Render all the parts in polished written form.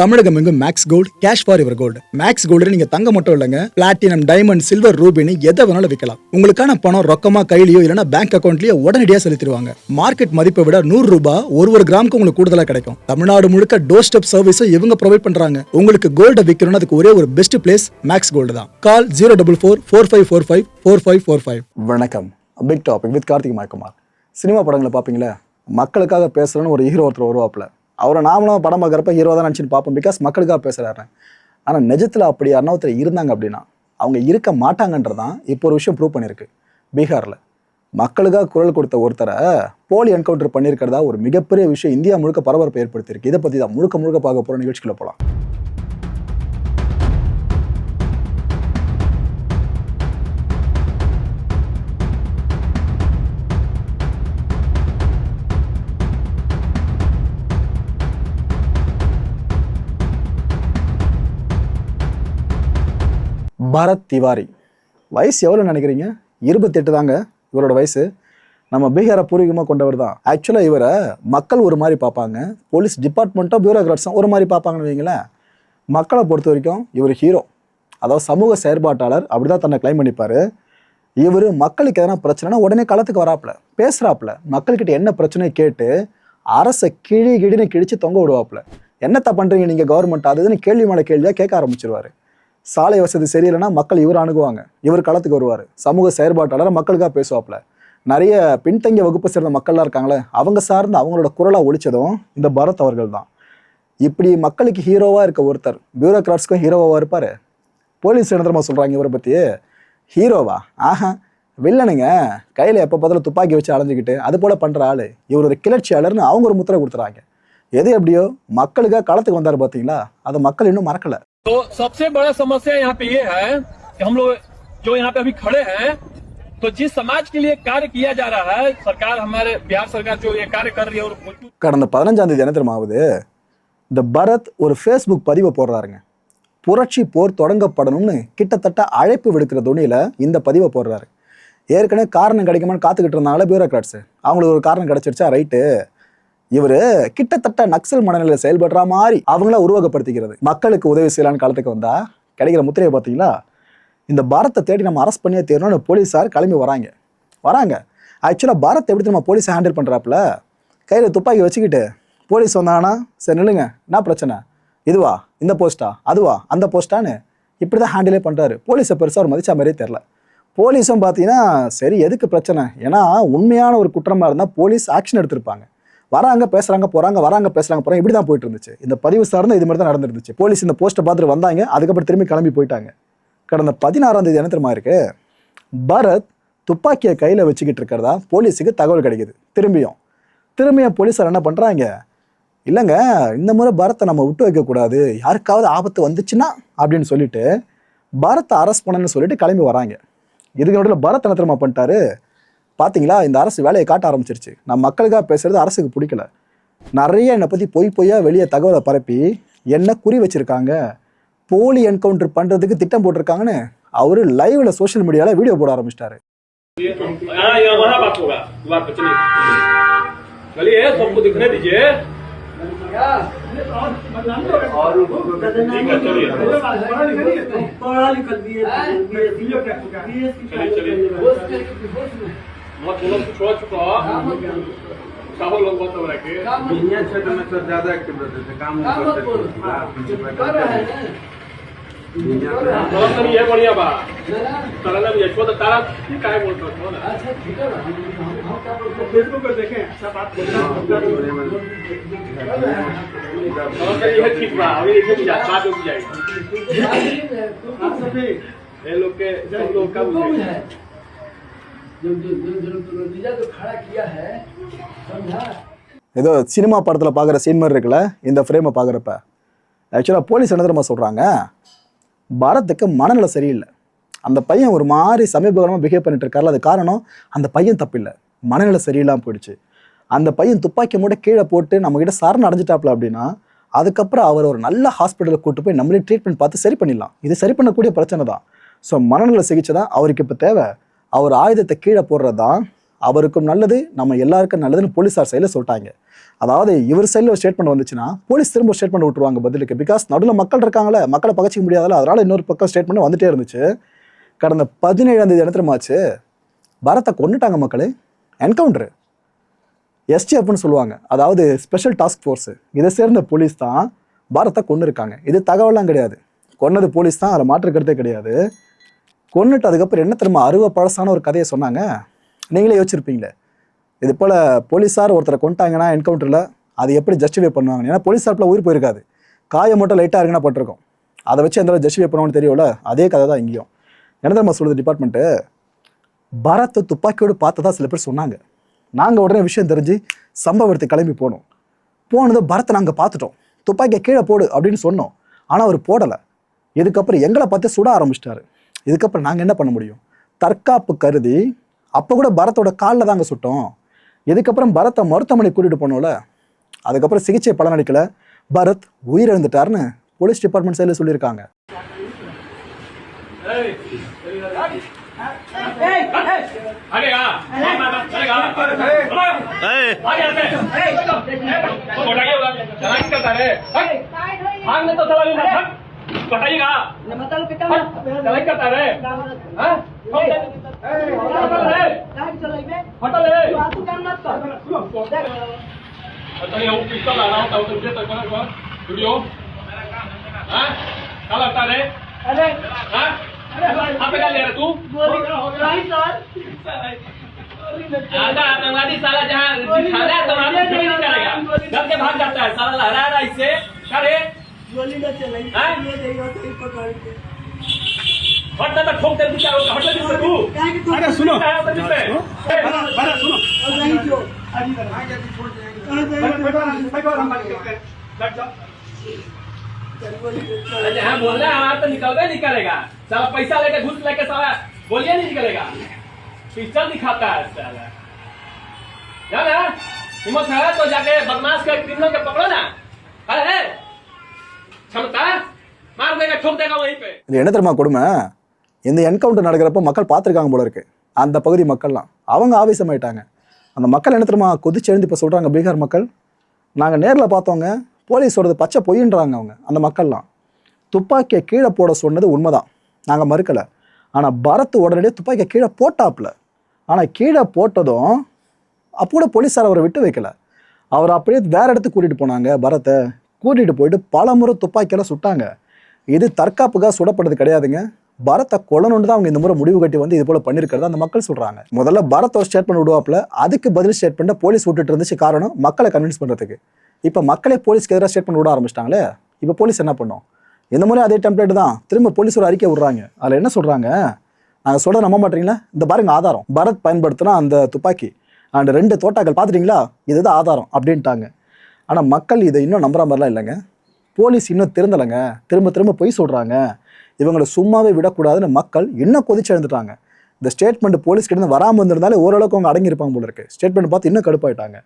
தமிழகம் எங்கும் max gold cash for your gold. Max gold நீங்க தங்க மட்டும் இல்லைங்க, பிளாட்டினம், டைமண்ட், சில்வர், ரூபினி எதை வேணாலும் விற்கலாம். உங்களுக்கான பணம் ரொக்கமா கையிலயோ இல்லைன்னா பேங்க் அக்கௌண்ட்லயோ உடனடியாக செலுத்திடுவாங்க. மார்க்கெட் மதிப்பை விட 100 ரூபாய் ஒரு கிராமுக்கு உங்களுக்கு கூடுதலாக கிடைக்கும். தமிழ்நாடு முழுக்க டோர் ஸ்டெப் சர்வீஸும் இவங்க ப்ரொவைட் பண்றாங்க. உங்களுக்கு கோல்ட விற்கணும்னு அதுக்கு ஒரே ஒரு பெஸ்ட் பிளேஸ் மேக்ஸ் கோல்டு தான். கால் 04445454545. வணக்கம். Big topic with Karthik Mayakumar. Cinema படங்களை பார்ப்பீங்களா? மக்களுக்காக பேசுறேன்னு ஒரு ஹீரோ ஒருத்தர் வருவாப்புல. அவரை நாமளும் படம் பார்க்குறப்ப ஹீரோ தான் நினச்சின்னு பார்ப்போம், பிகாஸ் மக்களுக்காக பேசுகிறாரு. ஆனால் நிஜத்தில் அப்படி யாருன்னா ஒருத்தர் இருந்தாங்க அப்படின்னா அவங்க இருக்க மாட்டாங்கன்றதான் இப்போ ஒரு விஷயம் ப்ரூவ் பண்ணியிருக்கு. பீகாரில் மக்களுக்காக குரல் கொடுத்த ஒருத்தரை போலி என்கவுண்டர் பண்ணியிருக்கிறதா ஒரு மிகப்பெரிய விஷயம் இந்தியா முழுக்க பரபரப்பை ஏற்படுத்தியிருக்கு. இதை பற்றி தான் முழுக்க பார்க்க போகிற நிகழ்ச்சிக்குள்ள போகலாம். பரத் திவாரி வயசு எவ்வளோ நினைக்கிறீங்க? 28 தாங்க இவரோட வயசு. நம்ம பீகாரை பூர்வீகமாக கொண்டவர் தான். ஆக்சுவலாக இவரை மக்கள் ஒரு மாதிரி பார்ப்பாங்க, போலீஸ் டிபார்ட்மெண்ட்டோ பியூரோக்ராட்ஸும் ஒரு மாதிரி பார்ப்பாங்கன்னு வைங்களேன். மக்களை பொறுத்த வரைக்கும் இவர் ஹீரோ, அதாவது சமூக செயற்பாட்டாளர், அப்படி தான் தன்னை கிளைம் பண்ணிப்பார். இவர் மக்களுக்கு எதனா பிரச்சனைனா உடனே களத்துக்கு வராப்புல, பேசுகிறாப்புல, மக்கள்கிட்ட என்ன பிரச்சனை கேட்டு அரசை கிழின்னு கிழிச்சு தொங்க விடுவாப்புல. என்னத்தை பண்ணுறீங்க நீங்கள் கவர்மெண்ட், அதுன்னு கேள்வி மேலே கேள்வியாக கேட்க ஆரம்பிச்சிருவார். சாலை வசதி சரியில்லைன்னா மக்கள் இவர் அணுகுவாங்க, இவர் களத்துக்கு வருவார். சமூக செயற்பாட்டாளர் மக்களுக்காக பேசுவாப்புல. நிறைய பின்தங்கிய வகுப்பை சேர்ந்த மக்கள்லாம் இருக்காங்களே, அவங்க சார்ந்து அவங்களோட குரலாக ஒழிச்சதும் இந்த பரத் அவர்கள் தான். இப்படி மக்களுக்கு ஹீரோவாக இருக்க ஒருத்தர் பியூரோக்ராட்ஸ்க்கும் ஹீரோவாக இருப்பார். போலீஸ் நிரந்தரமாக சொல்கிறாங்க இவரை பற்றி ஹீரோவா? ஆஹா, வில்லனுங்க. கையில் எப்போ பார்த்தாலும் துப்பாக்கி வச்சு அலைஞ்சிக்கிட்டு அது போல் பண்ணுற ஆள் இவர் ஒரு கிளர்ச்சியாளர்னு அவங்க ஒரு முத்திரை கொடுத்துறாங்க. எது எப்படியோ மக்களுக்காக களத்துக்கு வந்தார் பார்த்தீங்களா, அதை மக்கள் இன்னும் மறக்கலை. तो सबसे बड़ा समस्या यहाँ पे ये है कि हम लोग जो यहाँ पे अभी खड़े हैं, तो जिस समाज के लिए कार्य किया जा रहा है, सरकार हमारे बिहार सरकार जो ये कार्य कर रही है और கடந்த 15ஆம் தேதி என்ன தெரியுமா ஆகுது? இந்த பரத் ஒரு ஃபேஸ்புக் பதிவை போடுறாருங்க. புரட்சி போர் தொடங்கப்படணும்னு கிட்டத்தட்ட அழைப்பு விடுக்கிற துணியில இந்த பதிவை போடுறாரு. ஏற்கனவே காரணம் கிடைக்குமான்னு காத்துக்கிட்டு இருந்தாங்களே பியூரோக்ராட்ஸ், அவங்களுக்கு ஒரு காரணம் கிடைச்சிருச்சா, ரைட்டு. இவர் கிட்டத்தட்ட நக்சல் மனநிலையில் செயல்படுற மாதிரி அவங்கள உருவகப்படுத்திக்கிறது. மக்களுக்கு உதவி செய்யலான்னு காலத்துக்கு வந்தா கிடைக்கிற முத்திரையை பார்த்தீங்களா? இந்த பாரத்தை தேடி நம்ம அரெஸ்ட் பண்ணியே தீரணும்னு போலீஸார் கிளம்பி வராங்க. ஆக்சுவலாக பாரத் எப்படி நம்ம போலீஸை ஹேண்டில் பண்ணுறாப்புல, கையில் துப்பாக்கி வச்சுக்கிட்டு போலீஸ் வந்தாங்கன்னா சரி நில்லுங்க, என்ன பிரச்சனை, இதுவா இந்த போஸ்ட்டா, அதுவா அந்த போஸ்ட்டான்னு இப்படி தான் ஹேண்டிலே பண்ணுறாரு. போலீஸை பெருசாக ஒரு மதிச்சா மாதிரியே தெரில. போலீஸும் பார்த்தீங்கன்னா சரி எதுக்கு பிரச்சனை, ஏன்னா உண்மையான ஒரு குற்றமாக இருந்தால் போலீஸ் ஆக்ஷன் எடுத்திருப்பாங்க. வராங்க பேசுறாங்க போறாங்க, வராங்க பேசுறாங்க போறாங்க, இப்படி தான் போயிட்டு இருந்துச்சு. இந்த பதிவு சார்ந்து இது மாதிரி தான் நடந்துருந்துச்சு. போலீஸ் இந்த போஸ்ட்டை பார்த்துட்டு வந்தாங்க, அதுக்கப்புறம் திரும்பி கிளம்பி போயிட்டாங்க. கடந்த 16ஆம் தேதி என்ன தெரியுமா இருக்கு, பரத் துப்பாக்கியை கையில் வச்சுக்கிட்டு இருக்கிறதா போலீஸுக்கு தகவல் கிடைக்குது. திரும்பியும் போலீஸார் என்ன பண்ணுறாங்க, இல்லைங்க இந்த முறை பரத்தை நம்ம விட்டு வைக்கக்கூடாது, யாருக்காவது ஆபத்து வந்துச்சுன்னா அப்படின்னு சொல்லிட்டு பரத்தை அரெஸ்ட் பண்ணணும்னு சொல்லிட்டு கிளம்பி வராங்க. இதுக்கு நடுவில் பரத் என்ன தெரியுமா பண்ணிட்டாரு, பார்த்தீங்களா இந்த அரசு வேலையை காட்ட ஆரம்பிச்சிருச்சு. நான் மக்களுக்காக பேசுறது அரசுக்கு பிடிக்கல, நிறைய என்னை பற்றி பொய்யா வெளியே தகவலை பரப்பி என்ன குறி வச்சிருக்காங்க, போலி என்கவுண்டர் பண்ணுறதுக்கு திட்டம் போட்டிருக்காங்கன்னு அவரு லைவ்ல சோஷியல் மீடியாவில் வீடியோ போட ஆரம்பிச்சிட்டாரு. मत बोलो छोड़ चुका साहब लोग बात हो रहा है कि दुनिया क्षेत्र में तो ज्यादा एक्टिव रहते थे, काम करते थे। तो ये बढ़िया बात तारा भी यशवंत तारा क्या है बोलता हो ना। अच्छा ठीक है, हम क्या बोलते हैं फेसबुक पर देखें, अच्छा बात बोलते हैं और ये ठीक बा, अभी ये बात हो जाएगी ये लोग के सब लोग का है ஏதோ சினிமா படத்தில் பார்க்குற சீன் மாதிரி இருக்குல்ல இந்த ஃப்ரேமை பார்க்குறப்ப. ஆக்சுவலாக போலீஸ் என்ன தெரியுமா சொல்கிறாங்க, பாரத்துக்கு மனநிலை சரியில்லை, அந்த பையன் ஒரு மாதிரி சமீபகாலமாக பிஹேவ் பண்ணிட்டு இருக்காருல, அது காரணம் அந்த பையன் தப்பு இல்லை, மனநிலை சரியில்லாமல் போயிடுச்சு. அந்த பையன் துப்பாக்கி மூட கீழே போட்டு நம்மகிட்ட சரண் அடைஞ்சிட்டாப்புல அப்படின்னா அதுக்கப்புறம் அவர் ஒரு நல்ல ஹாஸ்பிட்டலில் கூட்டு போய் நம்மளே ட்ரீட்மெண்ட் பார்த்து சரி பண்ணிடலாம். இது சரி பண்ணக்கூடிய பிரச்சனை தான். ஸோ மனநிலை சிகிச்சை தான் அவருக்கு இப்போ தேவை. அவர் ஆயுதத்தை கீழே போடுறது தான் அவருக்கும் நல்லது, நம்ம எல்லாருக்கும் நல்லதுன்னு போலீஸார் சைடில் சொல்லிட்டாங்க. அதாவது இவர் சைடில் ஒரு ஸ்டேட்மெண்ட் வந்துச்சுன்னா போலீஸ் திரும்ப ஸ்டேட்மெண்ட் விட்டுருவாங்க பதிலுக்கு. பிகாஸ் நடுவில் மக்கள் இருக்காங்களே, மக்களை பகச்சிக்க முடியாதுல்ல, அதனால இன்னொரு பக்கம் ஸ்டேட்மெண்ட் வந்துட்டே இருந்துச்சு. கடந்த 17ஆம் தேதி இடத்துலமாச்சு பரத்தை கொண்டுட்டாங்க மக்களே. என்கவுண்டரு எஸ்டிஎஃப்னு சொல்லுவாங்க, அதாவது ஸ்பெஷல் டாஸ்க் ஃபோர்ஸு. இதை சேர்ந்த போலீஸ் தான் பாரத்தை கொண்டு இருக்காங்க. இது தகவலாம் கிடையாது, கொன்னது போலீஸ் தான், அதில் மாற்றுக்கிறதே கிடையாது. கொன்னுட்டு அதுக்கப்புறம் என்ன திரும்ப அறுவை பழசான ஒரு கதையை சொன்னாங்க. நீங்களே யோசிச்சிருப்பீங்களே, இது போல் போலீஸார் ஒருத்தரை கொண்டாங்கன்னா என்கவுண்டரில் அது எப்படி ஜஸ்டிஃபை பண்ணுவாங்க. ஏன்னா போலீஸ் சார்பில் உயிர் போயிருக்காது, காயம் மட்டும் லைட்டாக இருக்குன்னா பட்டிருக்கும். அதை வச்சு எந்த ஜஸ்டிஃபை பண்ணுவாங்கன்னு தெரியல. அதே கதை தான் இங்கேயும். என்ன தெரியுமா சொல்லுது டிபார்ட்மெண்ட்டு, பரத்தை துப்பாக்கியோடு பார்த்ததா சில பேர் சொன்னாங்க. நாங்கள் உடனே விஷயம் தெரிஞ்சு சம்பவ இடத்துக்கு கிளம்பி போனோம். போனது பரத்தை நாங்கள் பார்த்துட்டோம், துப்பாக்கியை கீழே போடு அப்படின்னு சொன்னோம். ஆனால் அவர் போடலை. இதுக்கப்புறம் எங்களை பார்த்து சுட ஆரம்பிச்சிட்டாரு. இதுக்கப்புறம் நாங்கள் என்ன பண்ண முடியும்? தற்காப்பு கருதி அப்போ கூட பரத்தோட காலில் தாங்க சுட்டோம். இதுக்கப்புறம் பரத்தை மருத்துவமனை கூட்டிகிட்டு போனோம்ல, அதுக்கப்புறம் சிகிச்சை பலனளிக்கலை, பரத் உயிரிழந்துட்டாருன்னு போலீஸ் டிபார்ட்மெண்ட் சைடில் சொல்லியிருக்காங்க. आतंकवादी साला जहाँ दिखाना है तो नहीं करेगा, डर के भाग जाता है साला, लहरा रहा है इससे करे गोली न चलेगी, हटना तो ठोक दे दिया, हटना किससे तू? अरे सुनो, जहाँ बोल रहा है हमारा तो निकलवे नहीं करेगा साला, पैसा लेके घुस लेके साला बोलिए नहीं निकलेगा, पिस्टल दिखाता है साला। जाना हिम्मत है तो जाके बदमाश के क्रिमिनल के पकड़ो ना, अरे क्षमता मार देगा, ठोक देगा वहीं पे. இது என்ன தெரியுமா கொடுமை? இந்த என்கவுண்டர் நடக்கிறப்ப மக்கள் பார்த்துருக்காங்க போல இருக்கு. அந்த பகுதி மக்கள்லாம் அவங்க ஆவேசமாயிட்டாங்க. அந்த மக்கள் என்ன தெரியுமா கொதிச்சு எழுந்து இப்போ சொல்கிறாங்க, பீகார் மக்கள், நாங்கள் நேரில் பார்த்தவங்க, போலீஸோடது பச்சை பொய்ன்றாங்க அவங்க. அந்த மக்கள்லாம் துப்பாக்கியை கீழே போட சொன்னது உண்மைதான், நாங்கள் மறுக்கலை. ஆனால் பரத் உடனடியே துப்பாக்கியை கீழே போட்டாப்புல. ஆனால் கீழே போட்டதும் அப்போ கூட போலீஸார் அவரை விட்டு வைக்கல, அவர் அப்படியே வேற இடத்துக்கு கூட்டிகிட்டு போனாங்க. பரத்தை கூட்டிகிட்டு போயிட்டு பல முறை துப்பாக்கியெல்லாம் சுட்டாங்க. இது தற்காப்புக்காக சுடப்பட்டது கிடையாதுங்க, பரத்தை கொல்லணுன்னு தான் அவங்க இந்த முறை முடிவு கட்டி வந்து இது போல் பண்ணியிருக்கிறதா அந்த மக்கள் சொல்கிறாங்க. முதல்ல பரத் ஒரு ஸ்டேட்மெண்ட் விடுவாப்புல, அதுக்கு பதில் ஸ்டேட்மெண்ட்டை போலீஸ் விட்டுட்டு இருந்துச்சு. காரணம் மக்களை கன்வின்ஸ் பண்ணுறதுக்கு. இப்போ மக்களே போலீஸ்க்கு எதிராக ஸ்டேட்மெண்ட் விட ஆரம்பிச்சிட்டாங்களே, இப்போ போலீஸ் என்ன பண்ணோம்? இந்த முறை அதே டெம்ப்ளேட் தான் திரும்ப போலீஸ் ஒரு அறிக்கை விடுறாங்க. அதில் என்ன சொல்கிறாங்க, நாங்கள் சொல்கிறத நம்ப மாட்டீங்களா, இந்த பாருங்க ஆதாரம், பரத் பயன்படுத்தினா அந்த துப்பாக்கி அண்ட் 2 தோட்டாக்கள் பார்த்துட்டிங்களா, இதுதான் ஆதாரம் அப்படின்ட்டாங்க. ஆனால் மக்கள் இதை இன்னும் நம்புற மாதிரிலாம் இல்லைங்க. போலீஸ் இன்னும் திருந்தலைங்க, திரும்ப திரும்ப பொய் சொல்கிறாங்க. இவங்களை சும்மாவே விடக்கூடாதுன்னு மக்கள் இன்னும் கொதிச்சு எழுந்துட்டாங்க. இந்த ஸ்டேட்மெண்ட் போலீஸ் கிட்ட வராமல் இருந்திருந்தாலே ஓரளவுக்கு அவங்க அடங்கியிருப்பாங்க போல இருக்கு. ஸ்டேட்மெண்ட் பார்த்து இன்னும் கடுப்பாயிட்டாங்க.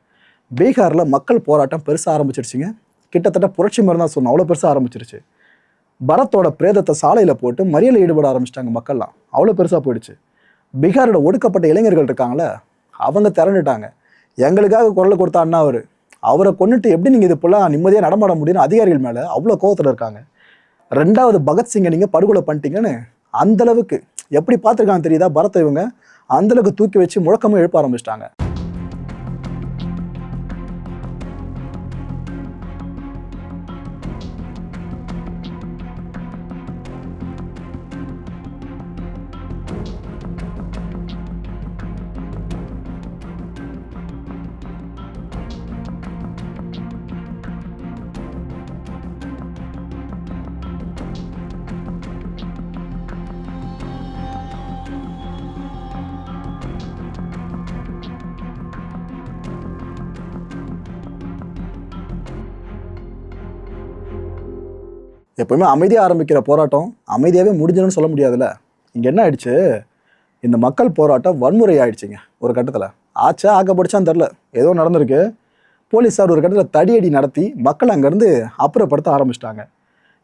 பீகாரில் மக்கள் போராட்டம் பெருசாக ஆரம்பிச்சிருச்சுங்க. கிட்டத்தட்ட புரட்சி மாதிரி தான் சொன்னோம், அவ்வளோ பெருசாக ஆரம்பிச்சிருச்சு. பரத்தோட பிரேதத்தை சாலையில் போட்டு மறியலை ஈடுபட ஆரம்பிச்சிட்டாங்க மக்கள்லாம், அவ்வளோ பெருசாக போயிடுச்சு. பீகாரோட ஒடுக்கப்பட்ட இளைஞர்கள் இருக்காங்களே, அவங்க திரண்டுட்டாங்க. எங்களுக்காக குரல் கொடுத்த அண்ணா அவரை கொண்டுட்டு எப்படி நீங்கள் இது போலாம் நிம்மதியாக நடமாட முடியும்னு அதிகாரிகள் மேலே அவ்வளோ கோவத்தில் இருக்காங்க. 2வது பகத்சிங்கை நீங்கள் படுகொலை பண்ணிட்டீங்கன்னு அந்தளவுக்கு எப்படி பார்த்துருக்காங்க தெரியுதா பரத்தை. இவங்க அந்தளவுக்கு தூக்கி வச்சு முழக்கமும் எழுப்ப ஆரம்பிச்சிட்டாங்க. எப்பவுமே அமைதியாக ஆரம்பிக்கிற போராட்டம் அமைதியாகவே முடிஞ்சிடும்னு சொல்ல முடியாதுல்ல. இங்கே என்ன ஆயிடுச்சு, இந்த மக்கள் போராட்டம் வன்முறை ஆயிடுச்சுங்க. ஒரு கட்டத்தில் ஆச்சா ஆக்கப்படிச்சான்னு தெரில, ஏதோ நடந்திருக்கு. போலீஸார் ஒரு கட்டத்தில் தடியடி நடத்தி மக்கள் அங்கேருந்து அப்புறப்படுத்த ஆரம்பிச்சிட்டாங்க.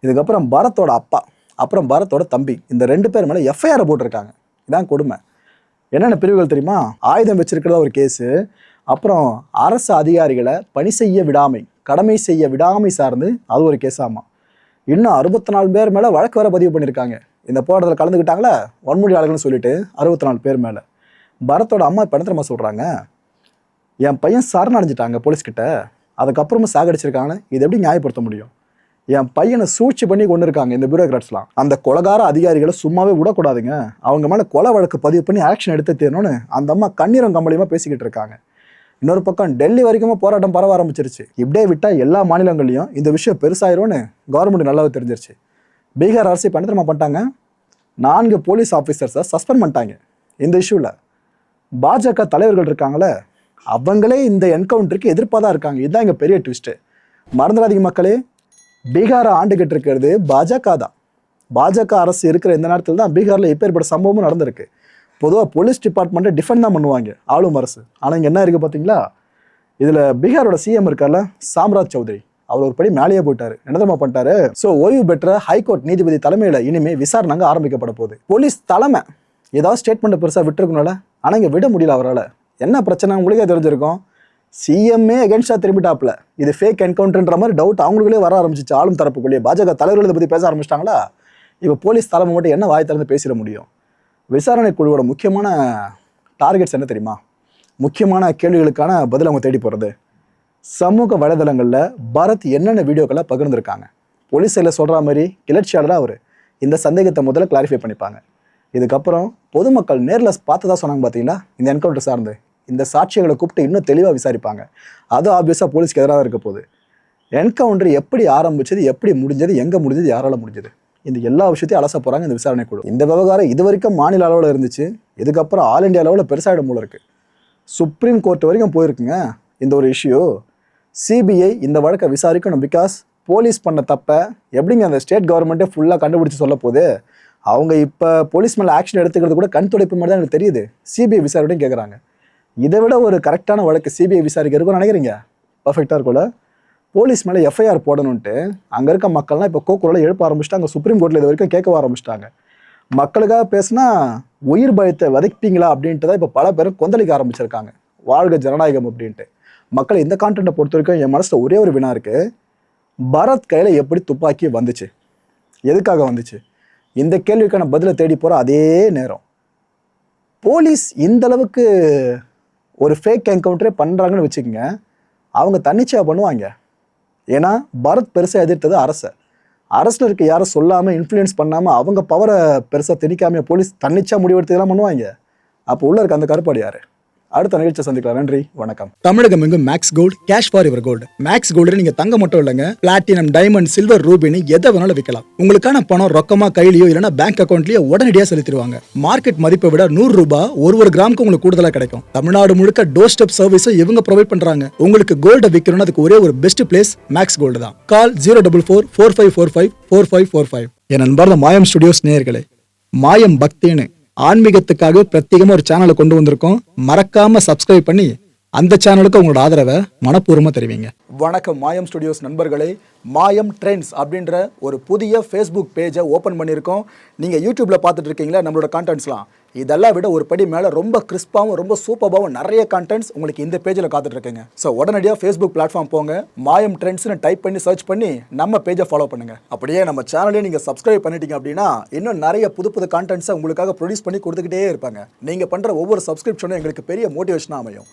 இதுக்கப்புறம் பரத்தோட அப்பா, அப்புறம் பரத்தோட தம்பி, இந்த 2 பேர் மேலே எஃப்ஐஆர் போட்டிருக்காங்க. இதான் கொடுமை. என்னென்ன பிரிவுகள் தெரியுமா? ஆயுதம் வச்சிருக்கிறதா ஒரு கேஸு, அப்புறம் அரசு அதிகாரிகளை பணி செய்ய விடாமை, கடமை செய்ய விடாமை சார்ந்து அது ஒரு கேஸ். ஆமாம், இன்னும் 64 பேர் மேலே வழக்கு வர பதிவு பண்ணியிருக்காங்க. இந்த போராட்டத்தில் கலந்துக்கிட்டாங்களா வன்முறையாளர்கள்னு சொல்லிட்டு 64 பேர் மேலே. பரத்தோட அம்மா இப்போ என்ன தெரியுமா சொல்கிறாங்க? என் பையன் சரணடைஞ்சிட்டாங்க போலீஸ்கிட்ட, அதுக்கப்புறமா சாகடிச்சிருக்காங்கன்னு இது எப்படி நியாயப்படுத்த முடியும்? என் பையனை சூழ்ச்சி பண்ணி கொண்டு இருக்காங்க இந்த பியூரோக்ராட்ஸ்லாம். அந்த கொலகார அதிகாரிகளை சும்மாவே விடக்கூடாதுங்க, அவங்க மேலே கொலை வழக்கு பதிவு பண்ணி ஆக்ஷன் எடுத்து தீரணும்னு அந்த அம்மா கண்ணீரம் கம்பளியமாக பேசிக்கிட்டு இருக்காங்க. இன்னொரு பக்கம் டெல்லி வரைக்கும் போராட்டம் பரவ ஆரம்பிச்சிருச்சு. இப்படியே விட்டால் எல்லா மாநிலங்கள்லையும் இந்த விஷயம் பெருசாயிரும்னு கவர்மெண்ட் நல்லாவே தெரிஞ்சிருச்சு. பீகார் அரசு இப்போ என்ன தெரியுமா பண்ணிட்டாங்க? 4 போலீஸ் ஆஃபீஸர்ஸை சஸ்பெண்ட் பண்ணிட்டாங்க இந்த இஷ்யூவில். பாஜக தலைவர்கள் இருக்காங்களே, அவங்களே இந்த என்கவுண்டருக்கு எதிர்ப்பாக தான் இருக்காங்க. இதுதான் இங்கே பெரிய ட்விஸ்ட்டு. மறந்துடாதீங்க மக்களே, பீகாரை ஆண்டுகிட்டு இருக்கிறது பாஜக தான். பாஜக அரசு இருக்கிற இந்த நேரத்தில் தான் பீகாரில் இப்பேற்பட்ட சம்பவமும் நடந்திருக்கு. பொதுவாக போலீஸ் டிபார்ட்மெண்ட்டை டிஃபெண்ட் தான் பண்ணுவாங்க ஆளும் அரசு. ஆனால் இங்கே என்ன இருக்குது பார்த்தீங்களா? இதில் பீகாரோட சிஎம் இருக்கார்ல சாம்ராஜ் சௌத்ரி, அவர் ஒரு படி மேலேயே போயிட்டார். என்ன தெரியுமா பண்ணிட்டாரு? ஸோ ஓய்வு பெற்ற ஹைகோர்ட் நீதிபதி தலைமையில் இனிமேல் விசாரணை ஆரம்பிக்கப்பட போகுது. போலீஸ் தலைமை ஏதாவது ஸ்டேட்மெண்ட் பெருசாக விட்டுருக்கணும்ல, ஆனால் இங்கே விட முடியல அவரால். என்ன பிரச்சனை உங்களுக்கே தெரிஞ்சிருக்கும். சிஎம்ஏ அகேன்ஸ்டாக திரும்பிட்டாப்ல. இது ஃபேக் என்கவுண்டர்ன்ற மாதிரி டவுட் அவங்களுக்குள்ளே வர ஆரம்பிச்சிச்சு. ஆளும் தரப்புக்குள்ளேயே பாஜக தலைவர்கள் இதை பற்றி பேச ஆரம்பிச்சிட்டாங்களா? இப்போ போலீஸ் தலைமை மட்டும் என்ன வாய் திறந்து பேசிட முடியும்? விசாரணை குழுவோட முக்கியமான டார்கெட்ஸ் என்ன தெரியுமா? முக்கியமான கேள்விகளுக்கான பதில் அவங்க தேடி போகிறது. சமூக வலைதளங்களில் பரத் என்னென்ன வீடியோக்களை பகிர்ந்துருக்காங்க, போலீஸ் சைடில் சொல்கிற மாதிரி கிளர்ச்சியாளராக அவர் இந்த சந்தேகத்தை முதல்ல கிளாரிஃபை பண்ணிப்பாங்க. இதுக்கப்புறம் பொதுமக்கள் நேரில் பார்த்ததா சொன்னாங்க பார்த்தீங்களா, இந்த என்கவுண்டர் சார்ந்து இந்த சாட்சியங்களை கூப்பிட்டு இன்னும் தெளிவாக விசாரிப்பாங்க. அது ஆப்வியஸாக போலீஸ்க்கு எதிராக இருக்க போகுது. என்கவுண்டர் எப்படி ஆரம்பிச்சது, எப்படி முடிஞ்சது, எங்கே முடிஞ்சது, யாரால் முடிஞ்சது, இந்த எல்லா விஷயத்தையும் அலச போகிறாங்க இந்த விசாரணை குழு. இந்த விவகாரம் இது வரைக்கும் மாநில அளவில் இருந்துச்சு, இதுக்கப்புறம் ஆல் இண்டியா அளவில் பெருசாகிடும் போல இருக்குது. சுப்ரீம் கோர்ட் வரைக்கும் போயிருக்குங்க இந்த ஒரு இஷ்யூ. சிபிஐ இந்த வழக்கை விசாரிக்கணும். பிகாஸ் போலீஸ் பண்ண தப்பை எப்படிங்க அந்த ஸ்டேட் கவர்மெண்ட்டே ஃபுல்லாக கண்டுபிடிச்சி சொல்ல போகுது? அவங்க இப்போ போலீஸ் மேலே ஆக்ஷன் எடுத்துக்கிறது கூட கண் துடைப்பு மாதிரி தான் எனக்கு தெரியுது. சிபிஐ விசாரிட்டும் கேட்குறாங்க. இதை விட ஒரு கரெக்டான வழக்கு சிபிஐ விசாரிக்க இருக்கும்னு நினைக்கிறீங்க? பர்ஃபெக்டாக இருக்கும்ல. போலீஸ் மேலே எஃப்ஐஆர் போடணுன்ட்டு அங்கே இருக்க மக்கள்லாம் இப்போ கோக்குரோல எழுப்ப ஆரம்பிச்சிட்டாங்க. சுப்ரீம் கோர்ட்டில் இது வரைக்கும் கேட்க ஆரம்பிச்சிட்டாங்க. மக்களுக்காக பேசினா உயிர் பயத்தை விதைப்பீங்களா அப்படின்ட்டு தான் இப்போ பல பேரும் கொந்தளிக்க ஆரம்பிச்சிருக்காங்க. வாழ்க ஜனநாயகம் அப்படின்ட்டு. மக்கள் இந்த கான்டென்ட்டை பொறுத்த வரைக்கும் என் மனசில் ஒரே ஒரு வினா இருக்குது. பரத் கையில் எப்படி துப்பாக்கி வந்துச்சு, எதுக்காக வந்துச்சு? இந்த கேள்விக்கான பதிலை தேடி போகிற அதே நேரம் போலீஸ் இந்த அளவுக்கு ஒரு ஃபேக் என்கவுண்டரே பண்ணுறாங்கன்னு வச்சுக்கோங்க, அவங்க தன்னிச்சையாக பண்ணுவாங்க. ஏன்னா பரத் பெருசாக எதிர்த்தது அரசில் இருக்க யாரும் சொல்லாமல் இன்ஃப்ளூயன்ஸ் பண்ணாமல் அவங்க பவரை பெருசாக திணிக்காமல் போலீஸ் தன்னிச்சா முடிவெடுத்ததெல்லாம் பண்ணுவாங்க. அப்போ உள்ள இருக்க அந்த கருப்பாடு யார்? அடுத்த நிகழ்ச்சியை சந்திக்கலாம். நன்றி, வணக்கம். தமிழகம் எங்கும் max gold, cash for your gold. Max gold நீங்க தங்க மட்டும் இல்லைங்க, பிளாட்டினம், டைமண்ட், சில்வர், ரூபினி எதை வேணாலும் விற்கலாம். உங்களுக்கான பணம் ரொக்கமா கையிலயோ இல்லைன்னா பேங்க் அக்கௌண்ட்லயோ உடனடியாக செலுத்திடுவாங்க. மார்க்கெட் மதிப்பை விட 100 ரூபாய் ஒரு கிராமுக்கு உங்களுக்கு கூடுதலா கிடைக்கும். தமிழ்நாடு முழுக்க டோர் ஸ்டெப் சர்வீஸும் இவங்க ப்ரொவைட் பண்றாங்க. உங்களுக்கு கோல்ட விற்கணும்னு அதுக்கு ஒரே ஒரு பெஸ்ட் பிளேஸ் மேக்ஸ் கோல்டு தான். கால் 04445454545. என் நண்பர் மாயம் ஸ்டுடியோஸ் நேயர்களே, மாயம் பக்தின்னு ஆன்மீகத்துக்காக பிரத்யேகமா ஒரு சேனலை கொண்டு வந்திருக்கோம். மறக்காம சப்ஸ்கிரைப் பண்ணி அந்த சேனலுக்கு உங்களோட ஆதரவை மனப்பூர்வமா தெரிவிங்க. வணக்கம் மாயம் ஸ்டுடியோஸ் நண்பர்களே. மாயம் ட்ரெண்ட்ஸ் அப்படின்ற ஒரு புதிய ஃபேஸ்புக் பேஜை ஓப்பன் பண்ணியிருக்கோம். நீங்கள் யூடியூப்ல பார்த்துட்டு இருக்கீங்களா நம்மளோட கான்டென்ட்ஸ்லாம். இதெல்லாம் விட ஒரு படி மேலே ரொம்ப கிறிஸ்பாகவும் ரொம்ப சூப்பராகவும் நிறைய கான்டென்ட்ஸ் உங்களுக்கு இந்த பேஜில் காத்துட்டு இருக்குங்க. ஸோ உடனடியாக ஃபேஸ்புக் பிளாட்ஃபார்ம் போங்க, மாயம் ட்ரெண்ட்ஸ்னு டைப் பண்ணி சர்ச் பண்ணி நம்ம பேஜை ஃபாலோ பண்ணுங்க. அப்படியே நம்ம சேனலையும் நீங்கள் சப்ஸ்கிரைப் பண்ணிட்டீங்க அப்படின்னா இன்னும் நிறைய புது புது கான்டென்ட்ஸை உங்களுக்காக ப்ரொடியூஸ் பண்ணி கொடுத்துக்கிட்டே இருப்பாங்க. நீங்கள் பண்ணுற ஒவ்வொரு சப்ஸ்கிரிப்ஷனும் எங்களுக்கு பெரிய மோட்டிவேஷனாக அமையும்.